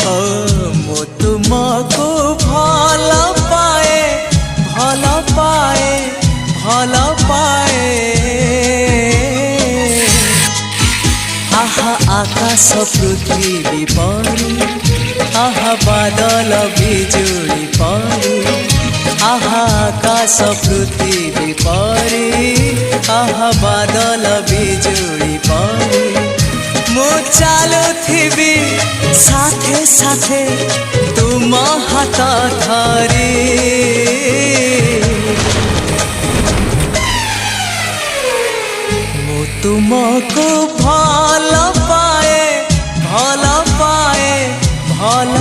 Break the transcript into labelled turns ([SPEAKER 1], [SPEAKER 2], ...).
[SPEAKER 1] ओ मो तुमको भल पाए भल पाए भल पाए। आहा आकाश पृथ्वी परी आहा बादल बिजुली परी आहा आकाश पृथ्वी परी आहा बादल बिजुली परी। मु चालुथिबी साथे साथे तुम हाथ धरी। मु तुमको भल पाए भल पाए भल